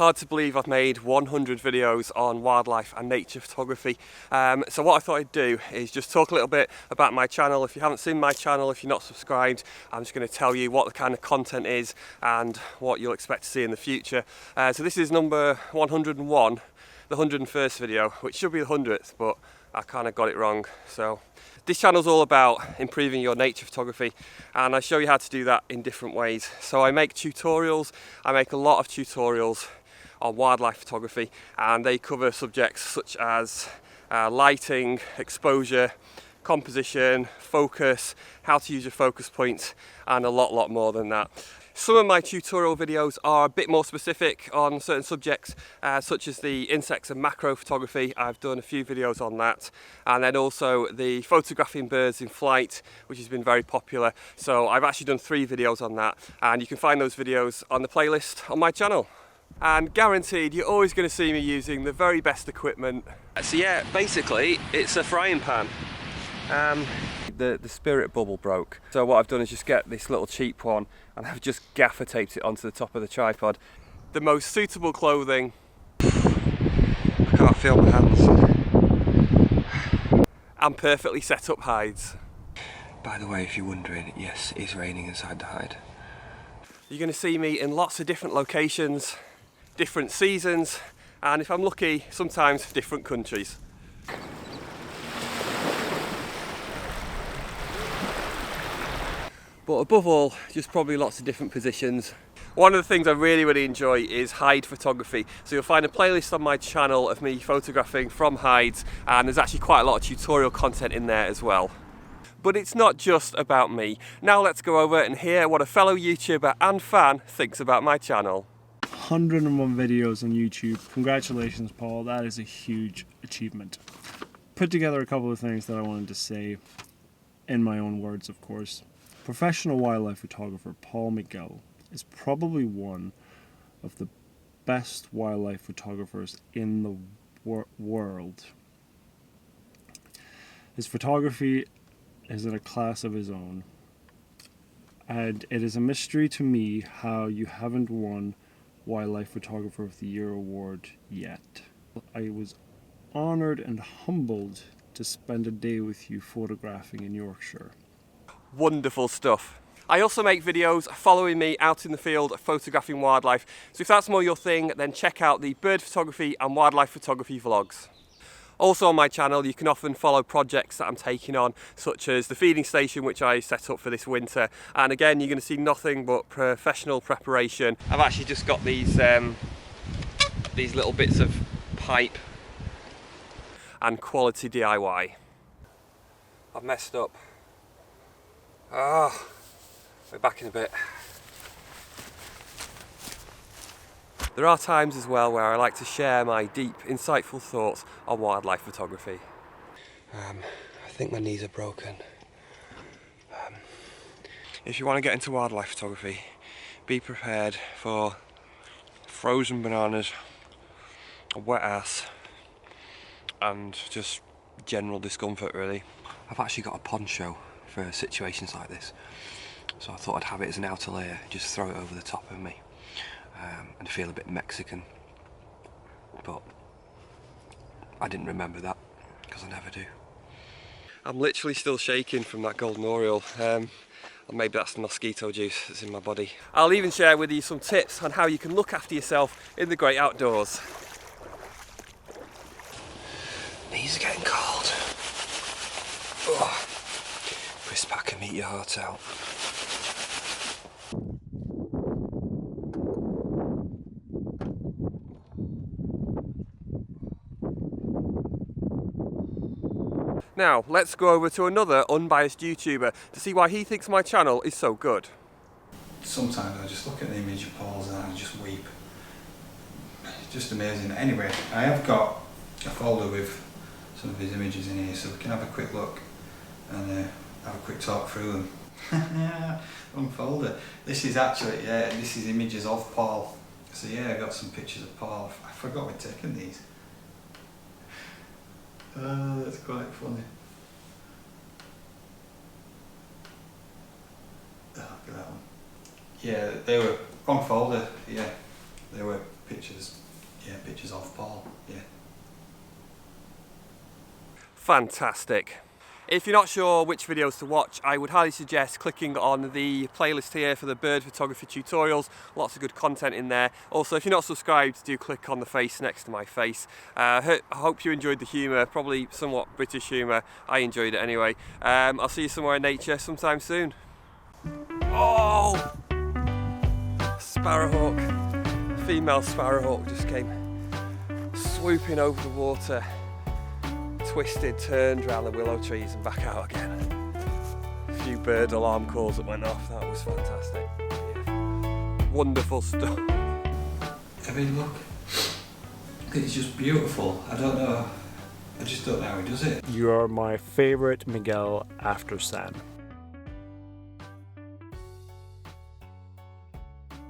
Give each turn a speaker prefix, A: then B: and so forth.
A: hard to believe I've made 100 videos on wildlife and nature photography. So what I thought I'd do is just talk a little bit about my channel. If you haven't seen my channel, if you're not subscribed, I'm just going to tell you what the kind of content is and what you'll expect to see in the future. So this is number 101, the 101st video, which should be the 100th, but I kind of got it wrong. So this channel is all about improving your nature photography, and I show you how to do that in different ways. So I make tutorials. I make a lot of tutorials on wildlife photography, and they cover subjects such as lighting, exposure, composition, focus, how to use your focus points, and a lot more than that. Some of my tutorial videos are a bit more specific on certain subjects, such as the insects and macro photography. I've done a few videos on that, and then also the photographing birds in flight, which has been very popular. So I've actually done 3 videos on that, and you can find those videos on the playlist on my channel. And guaranteed, you're always going to see me using the very best equipment. So yeah, basically it's a frying pan. The spirit bubble broke, so what I've done is just get this little cheap one and I've just gaffer taped it onto the top of the tripod. The most suitable clothing. I can't feel my hands. And perfectly set up hides. By the way, if you're wondering, yes, it is raining inside the hide. You're going to see me in lots of different locations, different seasons, and if I'm lucky, sometimes different countries. But above all, just probably lots of different positions. One of the things I really enjoy is hide photography. So you'll find a playlist on my channel of me photographing from hides, and there's actually quite a lot of tutorial content in there as well. But it's not just about me. Now let's go over and hear what a fellow YouTuber and fan thinks about my channel.
B: 101 videos on YouTube. Congratulations, Paul. That is a huge achievement. Put together a couple of things that I wanted to say in my own words, of course. Professional wildlife photographer Paul Miguel is probably one of the best wildlife photographers in the world. His photography is in a class of his own, and it is a mystery to me how you haven't won Wildlife Photographer of the Year award yet. I was honoured and humbled to spend a day with you photographing in Yorkshire.
A: Wonderful stuff. I also make videos following me out in the field photographing wildlife, so if that's more your thing, then check out the bird photography and wildlife photography vlogs. Also on my channel you can often follow projects that I'm taking on, such as the feeding station which I set up for this winter, and again you're going to see nothing but professional preparation. I've actually just got these little bits of pipe and quality DIY. I've messed up. We're back in a bit. There are times as well where I like to share my deep, insightful thoughts on wildlife photography. I think my knees are broken. If you want to get into wildlife photography, be prepared for frozen bananas, a wet ass, and just general discomfort really. I've actually got a poncho for situations like this, so I thought I'd have it as an outer layer, just throw it over the top of me and feel a bit Mexican, but I didn't remember that because I never do. I'm literally still shaking from that golden oriole, or maybe that's the mosquito juice that's in my body. I'll even share with you some tips on how you can look after yourself in the great outdoors. Knees are getting cold. Oh. Crisp pack can eat your heart out. Now let's go over to another unbiased YouTuber to see why he thinks my channel is so good.
C: Sometimes I just look at the image of Paul's and I just weep. It's just amazing. Anyway, I have got a folder with some of his images in here, so we can have a quick look and have a quick talk through them. Wrong folder. This is actually, this is images of Paul. So yeah, I got some pictures of Paul. I forgot we'd taken these. That's quite funny. Oh, look at that one. Yeah, they were wrong folder. Yeah, they were pictures, yeah, pictures of Paul, yeah.
A: Fantastic. If you're not sure which videos to watch, I would highly suggest clicking on the playlist here for the bird photography tutorials. Lots of good content in there. Also, if you're not subscribed, do click on the face next to my face. I hope you enjoyed the humour, probably somewhat British humour. I enjoyed it anyway. I'll see you somewhere in nature sometime soon. Oh! Sparrowhawk, female sparrowhawk just came swooping over the water. Twisted, turned around the willow trees and back out again. A few bird alarm calls that went off, that was fantastic. Yeah. Wonderful stuff.
C: I mean, look, it's just beautiful. I don't know, I just don't know how he does it.
B: You are my favourite Miguel after Sam.